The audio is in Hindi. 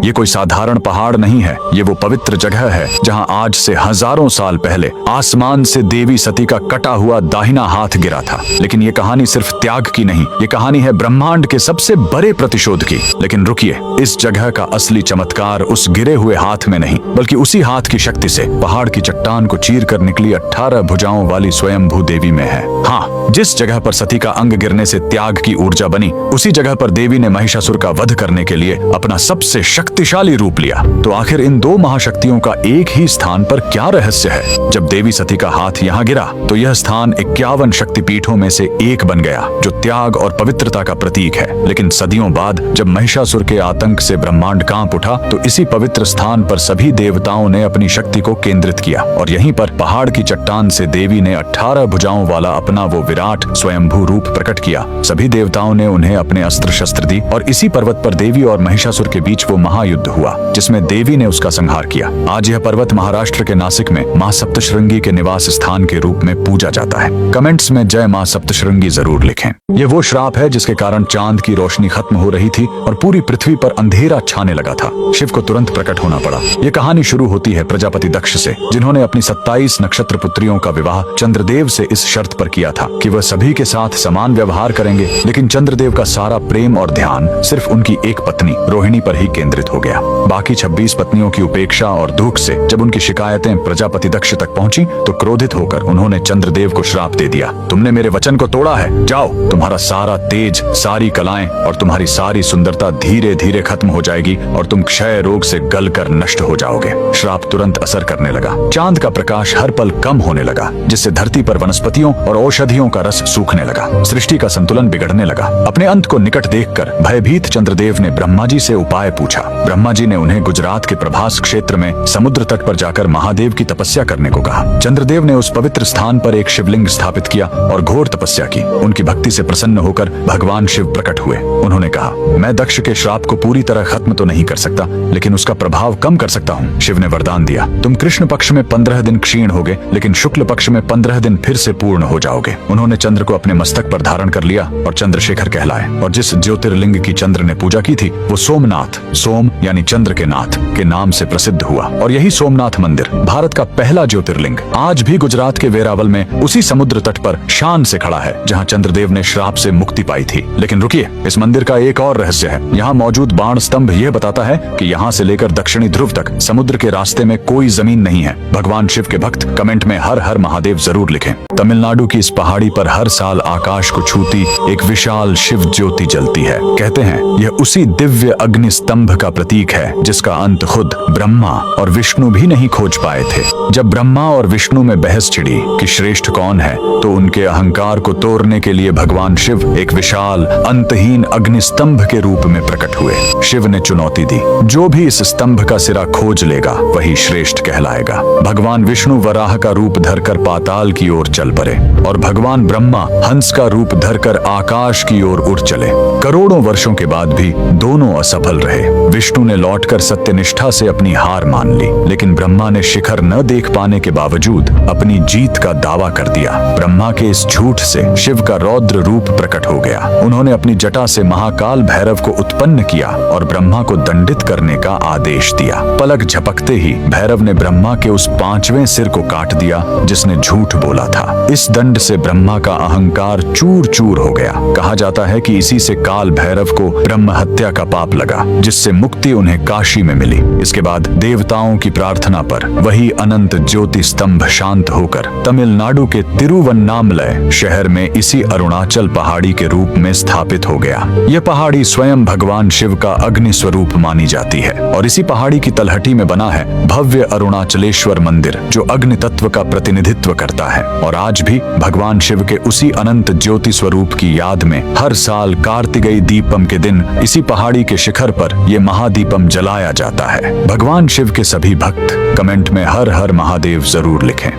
ये कोई साधारण पहाड़ नहीं है, ये वो पवित्र जगह है जहाँ आज से हजारों साल पहले आसमान से देवी सती का कटा हुआ दाहिना हाथ गिरा था। लेकिन ये कहानी सिर्फ त्याग की नहीं, ये कहानी है ब्रह्मांड के सबसे बड़े प्रतिशोध की। लेकिन रुकिए, इस जगह का असली चमत्कार उस गिरे हुए हाथ में नहीं, बल्कि उसी हाथ की शक्ति से पहाड़ की चट्टान को चीर कर निकली 18 भुजाओं वाली स्वयंभू देवी में है। हाँ, जिस जगह पर सती का अंग गिरने से त्याग की ऊर्जा बनी, उसी जगह पर देवी ने महिषासुर का वध करने के लिए अपना सबसे शक्तिशाली रूप लिया। तो आखिर इन दो महाशक्तियों का एक ही स्थान पर क्या रहस्य है? जब देवी सती का हाथ यहाँ गिरा तो यह स्थान 51 शक्तिपीठों में से एक बन गया, जो त्याग और पवित्रता का प्रतीक है। लेकिन सदियों बाद जब महिषासुर के आतंक से ब्रह्मांड कांप उठा, तो इसी पवित्र स्थान पर सभी देवताओं ने अपनी शक्ति को केंद्रित किया और यहीं पर पहाड़ की चट्टान से देवी ने 18 भुजाओं वाला अपना वो विराट स्वयंभू रूप प्रकट किया। सभी देवताओं ने उन्हें अपने अस्त्र शस्त्र दी और इसी पर्वत पर देवी और महिषासुर के बीच वो महायुद्ध हुआ, जिसमें देवी ने उसका संहार किया। आज यह पर्वत महाराष्ट्र के नासिक में मां सप्तशृंगी के निवास स्थान के रूप में पूजा जाता है। कमेंट्स में जय मां सप्तशृंगी जरूर लिखें। ये वो श्राप है जिसके कारण चांद की रोशनी खत्म हो रही थी और पूरी पृथ्वी पर अंधेरा छाने लगा था। शिव को तुरंत प्रकट होना पड़ा। ये कहानी शुरू होती है प्रजापति दक्ष से, जिन्होंने अपनी 27 नक्षत्र पुत्रियों का विवाह चंद्रदेव से इस शर्त पर किया था कि वह सभी के साथ समान व्यवहार करेंगे। लेकिन चंद्रदेव का सारा प्रेम और ध्यान सिर्फ उनकी एक पत्नी रोहिणी पर ही केंद्रित हो गया। बाकी 26 पत्नियों की उपेक्षा और दुख से जब उनकी शिकायतें प्रजापति दक्ष तक पहुंची, तो क्रोधित होकर उन्होंने चंद्रदेव को श्राप दे दिया। तुमने मेरे वचन को तोड़ा है, जाओ, तुम्हारा सारा तेज, सारी कलाएं और तुम्हारी सारी सुंदरता धीरे धीरे खत्म हो जाएगी और तुम क्षय रोग से गलकर नष्ट हो जाओगे। श्राप तुरंत असर करने लगा। चांद का प्रकाश हर पल कम होने लगा, जिससे धरती पर वनस्पतियों और औषधियों का रस सूखने लगा। सृष्टि का संतुलन बिगड़ने लगा। अपने अंत को निकट देखकर भयभीत चंद्रदेव ने ब्रह्मा जी से उपाय पूछा। ब्रह्मा जी ने उन्हें गुजरात के प्रभास क्षेत्र में समुद्र तट पर जाकर महादेव की तपस्या करने को कहा। चंद्रदेव ने उस पवित्र स्थान पर एक शिवलिंग स्थापित किया और घोर तपस्या की। उनकी भक्ति से प्रसन्न होकर भगवान शिव प्रकट हुए। उन्होंने कहा, मैं दक्ष के श्राप को पूरी तरह खत्म तो नहीं कर सकता, लेकिन उसका प्रभाव कम कर सकता हूँ। शिव ने वरदान दिया, तुम कृष्ण पक्ष में 15 दिन क्षीण होगे, लेकिन शुक्ल पक्ष में 15 दिन फिर से पूर्ण हो जाओगे। उन्होंने चंद्र को अपने मस्तक पर धारण कर लिया और चंद्रशेखर कहलाए। और जिस ज्योतिर्लिंग की चंद्र ने पूजा की थी, वो सोमनाथ, सोम यानी चंद्र के नाथ के नाम से प्रसिद्ध हुआ। और यही सोमनाथ मंदिर भारत का पहला ज्योतिर्लिंग आज भी गुजरात के वेरावल में उसी समुद्र तट पर शान से खड़ा है, जहाँ चंद्रदेव ने श्राप से मुक्ति पाई थी। लेकिन रुकिए, इस मंदिर का एक और रहस्य है। यहाँ मौजूद बाण स्तंभ यह बताता है कि यहाँ से लेकर दक्षिणी ध्रुव तक समुद्र के रास्ते में कोई जमीन नहीं है। भगवान शिव के भक्त कमेंट में हर हर महादेव जरूर लिखें। तमिलनाडु की इस पहाड़ी पर हर साल आकाश को छूती एक विशाल शिव ज्योति जलती है। कहते हैं यह उसी दिव्य अग्नि स्तंभ का प्रतीक है जिसका अंत खुद ब्रह्मा और विष्णु भी नहीं खोज पाए थे। जब ब्रह्मा और विष्णु में बहस छिड़ी कि श्रेष्ठ कौन है, तो उनके अहंकार को तोड़ने के लिए भगवान शिव एक विशाल अंतहीन अग्नि स्तंभ के रूप में प्रकट हुए। शिव ने चुनौती दी, जो भी इस स्तंभ का सिरा खोज लेगा वही श्रेष्ठ कहलाएगा। भगवान विष्णु वराह का रूप धरकर पाताल की ओर चल पड़े और भगवान ब्रह्मा हंस का रूप धरकर आकाश की ओर उड़ चले। करोड़ों वर्षों के बाद भी दोनों असफल रहे। विष्णु ने लौटकर सत्यनिष्ठा से अपनी हार मान ली, लेकिन ब्रह्मा ने शिखर न देख पाने के बावजूद अपनी जीत का दावा कर दिया। ब्रह्मा के इस झूठ से शिव का रौद्र रूप प्रकट हो गया। उन्होंने अपनी जटा से महाकाल भैरव को उत्पन्न किया और ब्रह्मा को दंडित करने का आदेश दिया। पलक झपकते ही भैरव ने ब्रह्मा के उस 5वें सिर को काट दिया जिसने झूठ बोला था। इस दंड से ब्रह्मा का अहंकार चूर चूर हो गया। कहा जाता है कि इसी से काल भैरव को ब्रह्म हत्या का पाप लगा, जिससे मुक्ति उन्हें काशी में मिली। इसके बाद देवताओं की प्रार्थना पर वही अनंत ज्योति स्तंभ शांत होकर तमिलनाडु के तिरुवन्नामलय शहर में इसी अरुणाचल पहाड़ी के रूप में स्थापित हो गया। यह पहाड़ी स्वयं भगवान शिव का अग्नि स्वरूप मानी जाती है और इसी पहाड़ी की तलहटी में बना है भव्य अरुणाचलेश्वर मंदिर, जो अग्नि तत्व का प्रतिनिधित्व करता है। और आज भी भगवान शिव के उसी अनंत ज्योति स्वरूप की याद में हर साल कार्तिकेय दीपम के दिन इसी पहाड़ी के शिखर पर यह महादीपम जलाया जाता है। भगवान शिव के सभी भक्त कमेंट में हर हर महादेव जरूर लिखें।